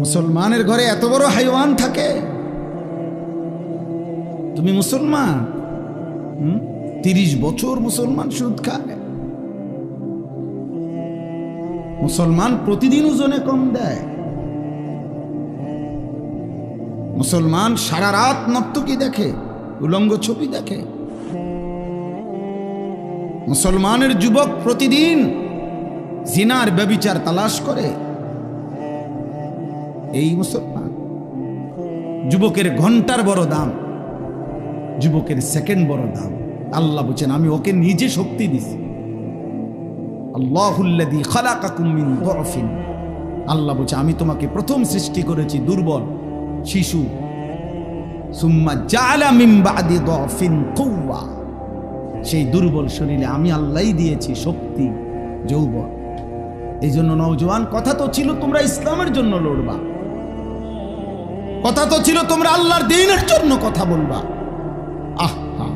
মুসলমানের ঘরে এত বড় হাইওয়ান থাকে? তুমি মুসলমান, 30 বছর মুসলমান সুদ খায়। মুসলমান প্রতিদিন ওজনে কম দেয়। মুসলমান সারা রাত নর্তকী দেখে, উলঙ্গ ছবি দেখে। মুসলমানের যুবক প্রতিদিন জিনার ব্যভিচার তালাশ করে। এই মুসলমান। যুবকের ঘন্টার বড় দাম, যুবকের সেকেন্ড বড় দাম। আল্লাহ বলেন, আমি ওকে নিজে শক্তি দিছি। আল্লাহুল্লাযী খালাকাকুম মিন দুআফিন। আল্লাহ বলেন, আমি তোমাকে প্রথম সৃষ্টি করেছি দুর্বল শিশু। সুম্মা জাআলা মিন বাদি দুআফিন কুওয়া। সেই দুর্বল শরীরে আমি আল্লাহই দিয়েছি শক্তি, যৌবন। এই জন্য নওজোয়ান, কথা তো ছিল তোমরা ইসলামের জন্য লড়বা, কথা তো ছিল তোমরা আল্লাহর দ্বীনের জন্য কথা বলবা। আহা,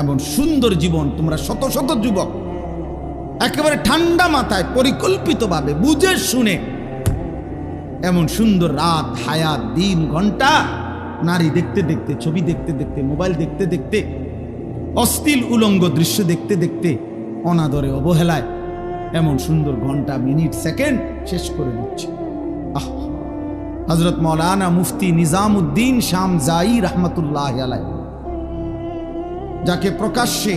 এমন সুন্দর জীবন। তোমরা শত শত যুবক একেবারে ঠান্ডা মাথায় পরিকল্পিতভাবে বুঝে শুনে এমন সুন্দর রাত, হায়াত, দিন, ঘন্টা, নারী দেখতে দেখতে, ছবি দেখতে দেখতে, মোবাইল দেখতে দেখতে, অশ্লীল উলঙ্গ দৃশ্য দেখতে দেখতে, অনাদরে অবহেলায় এমন সুন্দর ঘন্টা, মিনিট, সেকেন্ড শেষ করে দিচ্ছে। আহ, হযরত মাওলানা মুফতি নিজামউদ্দিন শামজাই রহমতুল্লাহ আলাইহি, যাকে প্রকাশ্যে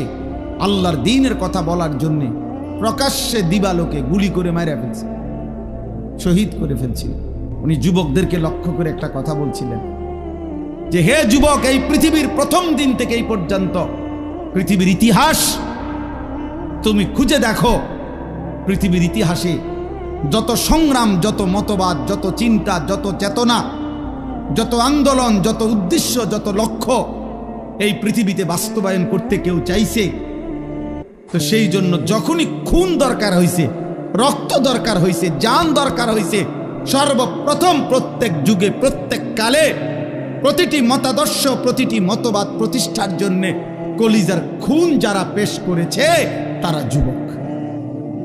আল্লাহর দ্বীনের কথা বলার জন্য প্রকাশ্যে দিবালোকে গুলি করে মারা ফেলছে, শহীদ করে ফেলছিল। উনি যুবকদেরকে লক্ষ্য করে একটা কথা বলছিলেন যে, হে যুবক, এই পৃথিবীর প্রথম দিন থেকে এই পর্যন্ত পৃথিবীর ইতিহাস তুমি খুঁজে দেখো। পৃথিবীর ইতিহাসে যত সংগ্রাম, যত মতবাদ, যত চিন্তা, যত চেতনা, যত আন্দোলন, যত উদ্দেশ্য, যত লক্ষ্য এই পৃথিবীতে বাস্তবায়ন করতে কেউ চাইছে, তো সেই জন্য যখনই খুন দরকার হয়েছে, রক্ত দরকার হয়েছে, জান দরকার হয়েছে, সর্বপ্রথম প্রত্যেক যুগে, প্রত্যেক কালে প্রতিটি মতাদর্শ, প্রতিটি মতবাদ প্রতিষ্ঠার জন্য কলিজার খুন যারা পেশ করেছে তারা যুবক।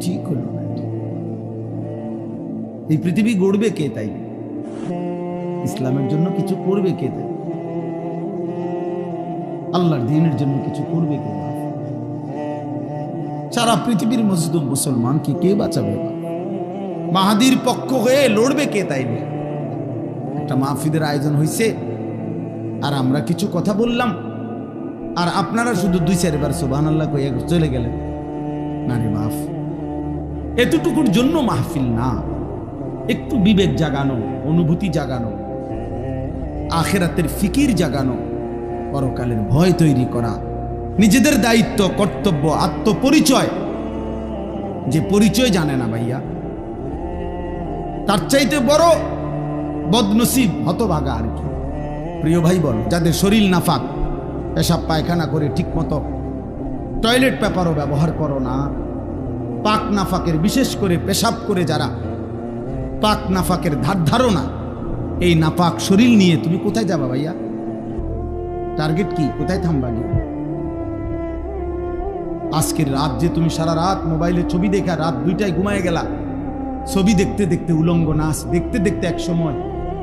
ঠিক হলো না? এই পৃথিবী গড়বে কে? তাই ইসলামের জন্য কিছু করবে কে? তাই আল্লাহর দ্বীনের জন্য কিছু করবে কে? সারা পৃথিবীর মজলুম মুসলমানকে কে বাঁচাবে? মাহাদির পক্ষ হয়ে লড়বে কে? তাই একটা মাহফিলের আয়োজন হয়েছে, আর আমরা কিছু কথা বললাম, আর আপনারা শুধু 2-4 বার সুবহানাল্লাহ কইয়া চলে গেলেন। না রে মাফ, এতটুকুর জন্য মাহফিল না। একটু বিবেক জাগানো, অনুভূতি জাগানো, আখিরাতের ফিকির জাগানো, পরকালের ভয় তৈরি করা, নিজেদের দায়িত্ব, কর্তব্য, আত্মপরিচয়। যে পরিচয় জানে না ভাইয়া, তার চাইতে বড় বদনসিব, হতভাগা আর কি। প্রিয় ভাই বল, যাদের শরীর নাফাক, পেশাব পায়খানা করে ঠিক মতো টয়লেট পেপারও ব্যবহার করো না, পাক নাফাকের, বিশেষ করে পেশাব করে যারা পাক নাফাকের ধার ধারো না, এই নাপাক শরীর নিয়ে তুমি কোথায় যাবা ভাইয়া? টার্গেট কি? কোথায় থামবা? আজকের রাত যে তুমি সারা রাত মোবাইলে ছবি দেখা রাত 2টায় ঘুমায় গেলা, ছবি দেখতে দেখতে, উলঙ্গ নাচ দেখতে দেখতে, এক সময়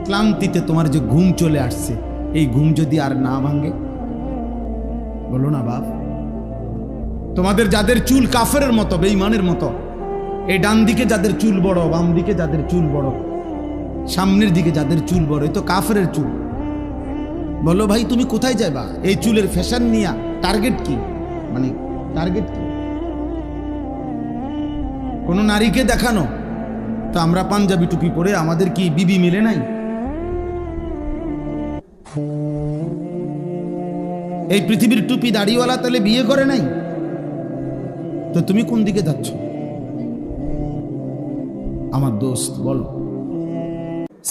ক্লান্তিতে তোমার যে ঘুম চলে আসছে, এই ঘুম যদি আর না ভাঙে, বলো না বাপ। তোমাদের যাদের চুল কাফেরের মতো, বেঈমানের মতো, এই ডান দিকে যাদের চুল বড়, বাম দিকে যাদের চুল বড়, সামনের দিকে যাদের চুল বড়, এই তো কাফেরের চুল। বলো ভাই, তুমি কোথায় যাবা এই চুলের ফ্যাশন নিয়া? টার্গেট কি? মানে টার্গেট কি? কোন নারীকে দেখানো? তো আমরা পাঞ্জাবি টুপি পরে, আমাদের কি বিবি মিলে নাই? এই পৃথিবীর টুপি দাড়িওয়ালা তাহলে বিয়ে করে নাই? তো তুমি কোন দিকে যাচ্ছ আমার দোস্ত? বলো।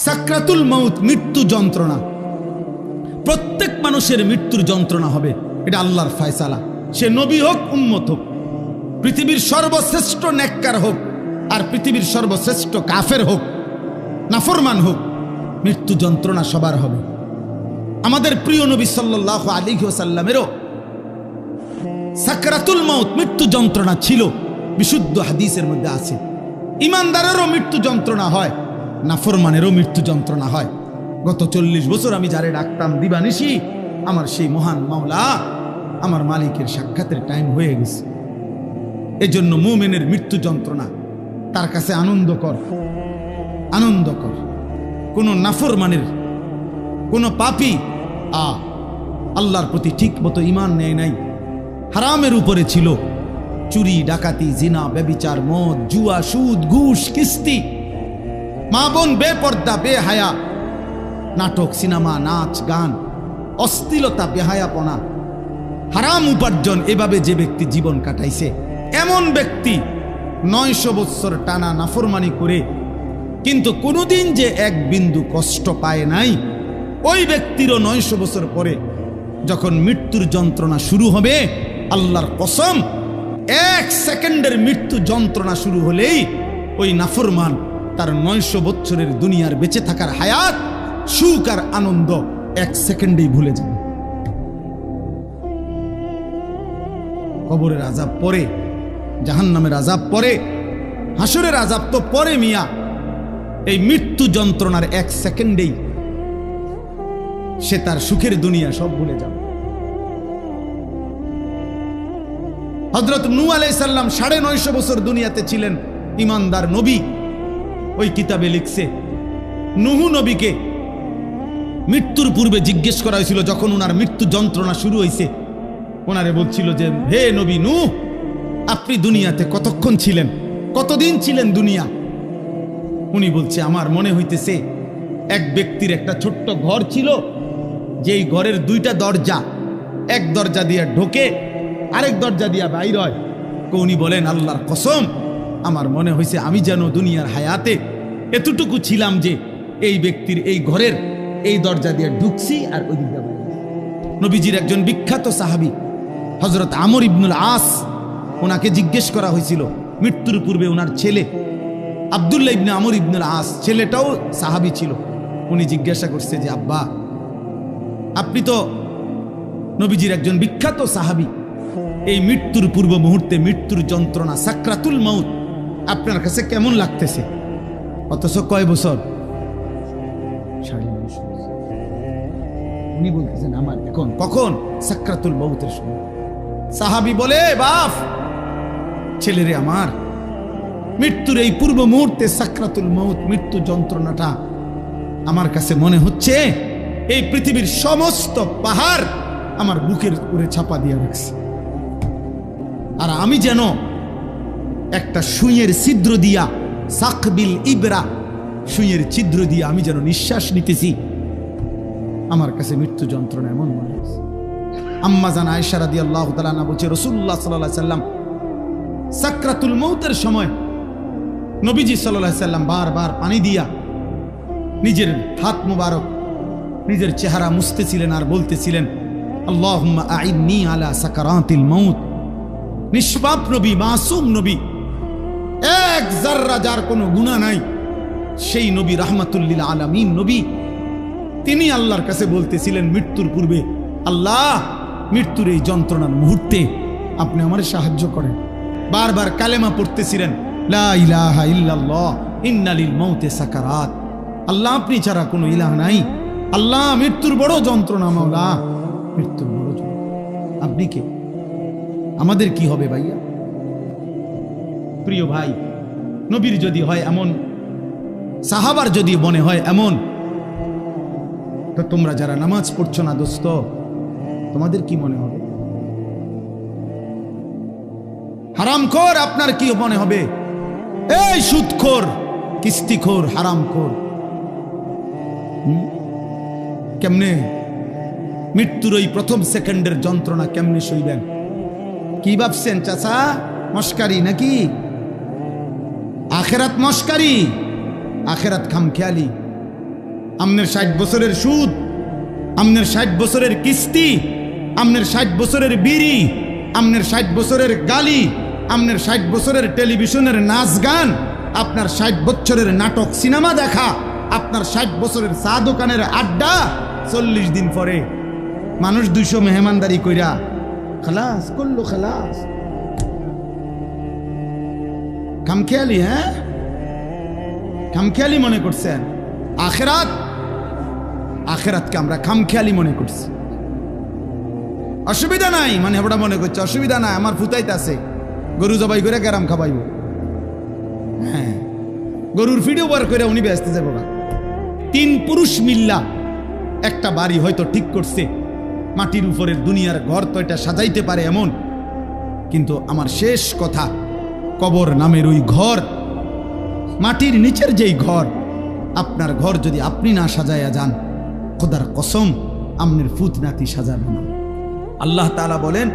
সাকরাতুল মাউত, মৃত্যু যন্ত্রণা, প্রত্যেক মানুষের মৃত্যুর যন্ত্রণা হবে, এটা আল্লাহর ফয়সালা। সে নবী হোক, উম্মত হোক, পৃথিবীর সর্বশ্রেষ্ঠ নেককার হোক, আর পৃথিবীর সর্বশ্রেষ্ঠ কাফের হোক, নাফরমান হোক, মৃত্যু যন্ত্রণা সবার হবে। আমাদের প্রিয় নবী সাল্লাল্লাহু আলাইহি ওয়াসাল্লামেরও সাকরাতুল মাউত, মৃত্যু যন্ত্রণা ছিল, বিশুদ্ধ হাদিসের মধ্যে আছে। ইমানদারেরও মৃত্যু যন্ত্রণা হয়, নাফরমানেরও মৃত্যু যন্ত্রণা হয়। গত 40 বছর আমি যারে ডাকতাম দিবানিশি, আমার সেই মহান মাওলা, আমার মালিকের সাক্ষাতের টাইম হয়ে গেছে। এজন্য মুমিনের মৃত্যু যন্ত্রণা তার কাছে আনন্দকর। কোন নাফরমানের, কোন পাপী আল্লাহর প্রতি ঠিক মতো ঈমান নেয় নাই, হারামের উপরে ছিল, চুরি, ডাকাতি, জিনা, ব্যভিচার, মদ, জুয়া, সুদ, ঘুষ, কিস্তি, মা বোন বেপর্দা, বেহায়া, নাটক, সিনেমা, নাচ, গান, অশ্লীলতা, বেহায়াপনা, হারাম উপার্জন, এভাবে যে ব্যক্তি জীবন কাটাইছে, এমন ব্যক্তি 900 বছর টানা নাফরমানি করে কিন্তু কোনোদিন যে এক বিন্দু কষ্ট পায় নাই, ওই ব্যক্তিরও 900 বছর পরে যখন মৃত্যুর যন্ত্রণা শুরু হবে, আল্লাহর কসম, 1 সেকেন্ডের মৃত্যু যন্ত্রণা শুরু হলেই ওই নাফরমান তার 900 বছরের দুনিয়ার বেঁচে থাকার হায়াত, সুখ আর আনন্দ 1 সেকেন্ডেই ভুলে যাবে। কবরের আযাব পরে, জাহান্নামের আযাব পরে, হাসরের আযাব তো পরে মিয়া। এই মৃত্যু যন্ত্রণার 1 সেকেন্ডেই সে তার সুখের দুনিয়া সব ভুলে যাবে। হযরত নূহ আলাইহিস সালাম 950 বছর দুনিয়াতে ছিলেন, ইমানদার নবী। ওই কিতাবে লিখছে, নূহ নবীকে মৃত্যুর পূর্বে জিজ্ঞেস করা হয়েছিল, যখন ওনার মৃত্যু যন্ত্রণা শুরু হয়েছে, ওনারে বলছিল যে, হে নবী নূহ, আপনি দুনিয়াতে কতক্ষণ ছিলেন, কতদিন ছিলেন দুনিয়া? উনি বলছে, আমার মনে হইতেছে এক ব্যক্তির একটা ছোট্ট ঘর ছিল, যেই ঘরের 2টা দরজা, এক দরজা দিয়ে ঢোকে, আরেক দরজা দিয়া বাইর হয়। উনি বলেন, আল্লাহর কসম, আমার মনে হয়েছে আমি যেন দুনিয়ার হায়াতে এতটুকু ছিলাম যে এই ব্যক্তির এই ঘরের এই দরজা দিয়ে ঢুকছি আর ওই দিকটা বাইর। নবীজির একজন বিখ্যাত সাহাবী হযরত আমর ইবনুল আস, ওনাকে জিজ্ঞেস করা হয়েছিল মৃত্যুর পূর্বে, ওনার ছেলে আব্দুল্লাহ ইবনে আমর ইবনুল আস, ছেলেটাও সাহাবী ছিল। উনি জিজ্ঞাসা করছে যে, আব্বা, আপনি তো নবীজির একজন বিখ্যাত সাহাবী, এই মৃত্যুর পূর্ব মুহূর্তে মৃত্যুর যন্ত্রণা, সাকরাতুল মাউত আপনার কাছে কেমন লাগতেছে? অথচ কয় বছর? 9.5 বছর। উনি বলতেছেন, আমার এখন কখন? সাকরাতুল মাউতের সময়। সাহাবী বলে, বাপ, ছেলেরে আমার, মৃত্যুর এই পূর্ব মুহূর্তে সাকরাতুল মাউত, মৃত্যু যন্ত্রণাটা আমার কাছে মনে হচ্ছে এই পৃথিবীর সমস্ত পাহাড় আমার বুকের উপরে চাপা দিয়ে রাখছে, আর আমি যেন একটা সুইয়ের ছিদ্র দিয়া, সাকবিল ইবরা, সুইয়ের ছিদ্র দিয়ে আমি যেন নিঃশ্বাস নিতেছি। আমার কাছে মৃত্যু যন্ত্রণা এমন মনে হচ্ছে। আম্মা জান আয়েশা রাদিয়াল্লাহু তাআলা আনহা বলছে, রাসূলুল্লাহ সাল্লাল্লাহু আলাইহি সাল্লাম সাকরাতুল মাউতের সময় নবীজি সাল্লাল্লাহু আলাইহি সাল্লাম বারবার পানি দিয়া নিজের হাত মুবারক, নিজের চেহারা মুছতেছিলেন আর বলতেছিলেন, আল্লাহুম্মা আইন্নি আলা সাকারাতিল মাউত। নিষ্পাপ নবী, মাসুম নবী, এক যাররা যার কোনো গুনাহ নাই, সেই নবী, রাহমাতুল লিল আলামিন নবী, তিনি আল্লাহর কাছে বলতেছিলেন মৃত্যুর পূর্বে, আল্লাহ, মৃত্যুর এই যন্ত্রণার মুহূর্তে আপনি আমার সাহায্য করেন। বারবার কালেমা পড়তেছিলেন, লা ইলাহা ইল্লাল্লাহ ইন্না লিল মাউতি সাকারাত। আল্লাহ, আপনি ছাড়া কোনো ইলাহ নাই। আল্লাহ, মৃত্যুর বড় যন্ত্রণা, মাওলা, মৃত্যুর বড় যন্ত্রণা। আপনি কে? আমাদের কি হবে ভাইয়া? প্রিয় ভাই, নবীর যদি হয় এমন, সাহাবার যদি মনে হয় এমন, তো তোমরা যারা নামাজ পড়ছো না দোস্ত, তোমাদের কি মনে হবে? হারামখোর আপনার কি মনে হবে? এই সুদখোর, কিস্তিখোর, হারামখোর, কেমনে মৃত্যুর ওই প্রথম সেকেন্ডের যন্ত্রণা কেমনে সইবেন? কি ভাবছেন চাচা, মস্কারি নাকি? আখেরাত মস্কারি, আখেরাত খামখেয়ালি। আমনের 60 বছরের সুদ, আমনের 60 বছরের কিস্তি, আমনের 60 বছরের বিড়ি, আমনের 60 বছরের গালি, আমনের 60 বছরের টেলিভিশনের নাচ গান, আপনার 60 বছরের নাটক সিনেমা দেখা, আপনার 60 বছরের চা দোকানের আড্ডা, 40 দিন পরে মানুষ 200 মেহমানদারি কইরা খালাস করলো, খালাস। খামখেয়ালি, হ্যাঁ? খামখেয়ালি মনে করছেন। আখেরাত, আখেরাতকে আমরা খামখেয়ালি মনে করছি। অসুবিধা নাই মানে আমরা মনে করছি অসুবিধা নাই, আমার ফুতাইতে আছে, গরু জবাই করে গ্যারাম খাবাইব। হ্যাঁ, গরুর ফিডিও বার করে উনি ব্যস্ত যাবো না। 3 পুরুষ মিল্লা একটা বাড়ি হয়তো ঠিক করছে, মাটির উপরের দুনিয়ার ঘর তো এটা সাজাইতে পারে এমন, কিন্তু আমার শেষ কথা, কবর নামের ওই ঘর, মাটির নিচের যেই ঘর, আপনার ঘর যদি আপনি না সাজাইয়া যান, খোদার কসম আমনের ফুত নাতি সাজাবে না। আল্লাহ তাআলা বলেন,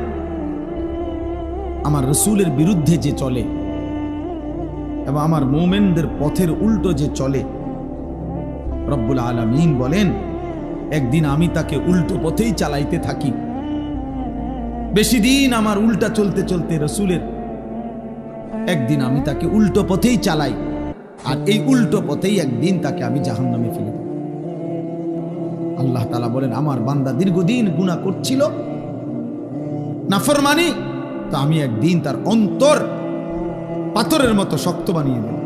আমার রসুলের বিরুদ্ধে যে চলে এবং আমার মুমিনদের পথের উল্টো যে চলে, রব্বুল আলামিন বলেন একদিন আমি তাকে উল্টো পথেই চালাইতে থাকি। বেশি দিন আমার উল্টা চলতে চলতে রসুলের, একদিন আমি তাকে উল্টো পথেই চালাই, আর এই উল্টো পথেই একদিন তাকে আমি জাহান্নামে ফেলে দেব। আল্লাহ তাআলা বলেন আমার বান্দা দীর্ঘদিন গুনাহ করছিল, নাফরমানি, তো আমি একদিন তার অন্তর পাথরের মতো শক্ত বানিয়ে দেব।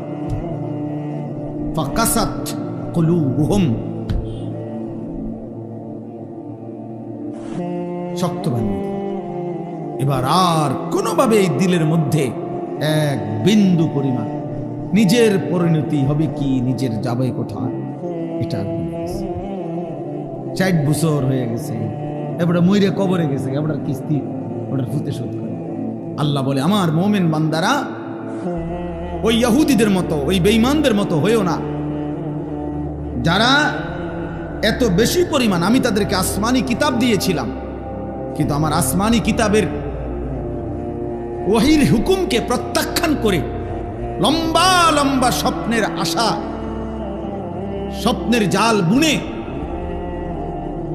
ফাকাসাত কুলুবুহুম, শক্ত বানিয়ে দেব। এবার আর কোনোভাবে এই দিলের মধ্যে এক বিন্দু পরিমাণ নিজের পরিণতি হবে কি, নিজের যাবে কোথায়, এটা 60 বছর হয়ে গেছে, এবারে মইরে কবরে গেছে, এবার কিস্তি ওটার ফুতে শোধ করে। আল্লাহ বলে আমার মুমিন বান্দারা ওই ইহুদিদের মতো, ওই বেঈমানদের মতো হয়েও না, যারা এত বেশি পরিমাণ, আমি তাদেরকে আসমানি কিতাব দিয়েছিলাম, কিন্তু আমার আসমানি কিতাবের ওহীর হুকুমকে প্রত্যাখ্যান করে লম্বা লম্বা স্বপ্নের আশা, স্বপ্নের জাল বুনে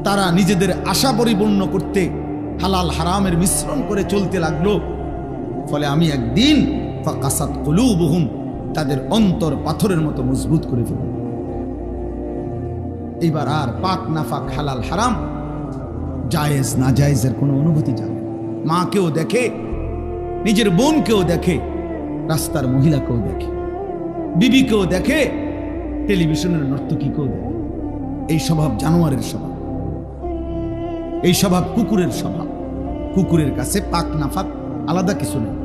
তারা নিজেদের আশা পরিপূর্ণ করতে হালাল হারামের মিশ্রণ করে চলতে লাগলো। ফলে আমি একদিন ফাকাসাত কুলুবুহুম, তাদের অন্তর পাথরের মতো মজবুত করে ফেলব। এইবার আর পাক নাফাক, হালাল হারাম, জায়েজ না জায়েজের কোনো অনুভূতি জানে। মাকেও দেখে, নিজের বোনকেও দেখে, রাস্তার মহিলাকেও দেখে, বিবিকেও দেখে, টেলিভিশনের নর্তকীকেও দেখে। এই স্বভাব জানোয়ারের স্বভাব, এই স্বভাব কুকুরের স্বভাব। কুকুরের কাছে পাক নাফাক আলাদা কিছু নেই।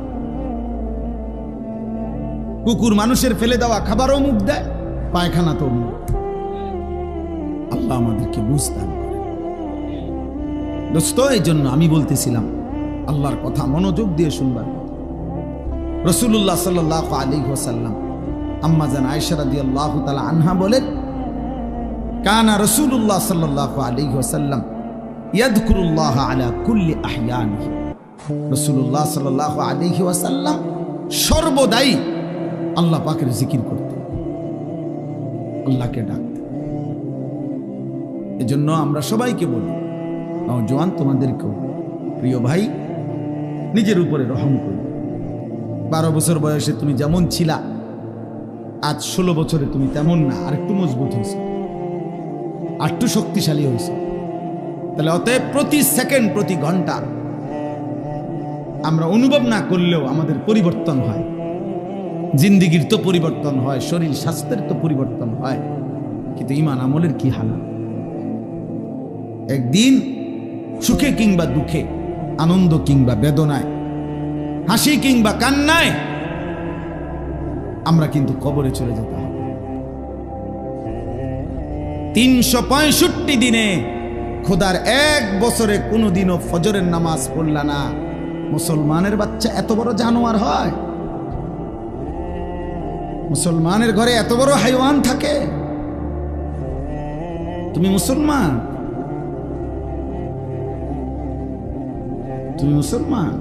কুকুর মানুষের ফেলে দেওয়া খাবারও মুখ দেয়, পায়খানা তো মুখ। আল্লাহ আমাদেরকে বুঝতে পারে দোস্ত। এই জন্য আমি বলতেছিলাম আল্লাহর কথা মনোযোগ দিয়ে শুনবার কথা। রাসূলুল্লাহ সাল্লাল্লাহু আলাইহি ওয়াসাল্লাম, আম্মা জান আয়েশা রাদিয়াল্লাহু তাআলা আনহা বলেন, কানা রাসূলুল্লাহ সাল্লাল্লাহু আলাইহি ওয়াসাল্লাম ইয়াযকুরুল্লাহ আলা কুল্লি আহইয়ানিহি। রাসূলুল্লাহ সাল্লাল্লাহু আলাইহি ওয়াসাল্লাম সর্বদাই আল্লাহ পাকের জিকির করতেন, আল্লাহকে ডাকতেন। এজন্য আমরা সবাইকে বলি, নওজোয়ান তোমাদেরকেও, প্রিয় ভাই, নিজের উপরে রহম করো। 12 বছর বয়সে তুমি যেমন ছিলা, আজ 16 বছরে তুমি তেমন না, আর একটু মজবুত হয়েছে, আর একটু শক্তিশালী হয়েছে। তাহলে অতএব প্রতি সেকেন্ড, প্রতি ঘন্টা আমরা অনুভব না করলেও আমাদের পরিবর্তন হয়। জিন্দিগির তো পরিবর্তন হয়, শরীর স্বাস্থ্যের তো পরিবর্তন হয়, কিন্তু ঈমান আমলের কি হাল? একদিন সুখে কিংবা দুঃখে, আনন্দ কিংবা বেদনায়, হাসি কিংবা কান্নায় আমরা কিন্তু কবরে চলে যেতে হবে। 365 দিনে খোদার 1 বছরে কোনোদিনও ফজরের নামাজ পড়লা না, মুসলমানের বাচ্চা এত বড় জানোয়ার হয়? মুসলমানের ঘরে এত বড় হাইওয়ান থাকে? তুমি মুসলমান, তুমি মুসলমান।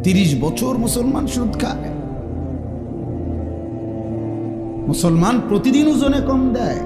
30 বছর মুসলমান সুদ খায়, মুসলমান প্রতিদিন ওজনে কম দেয়।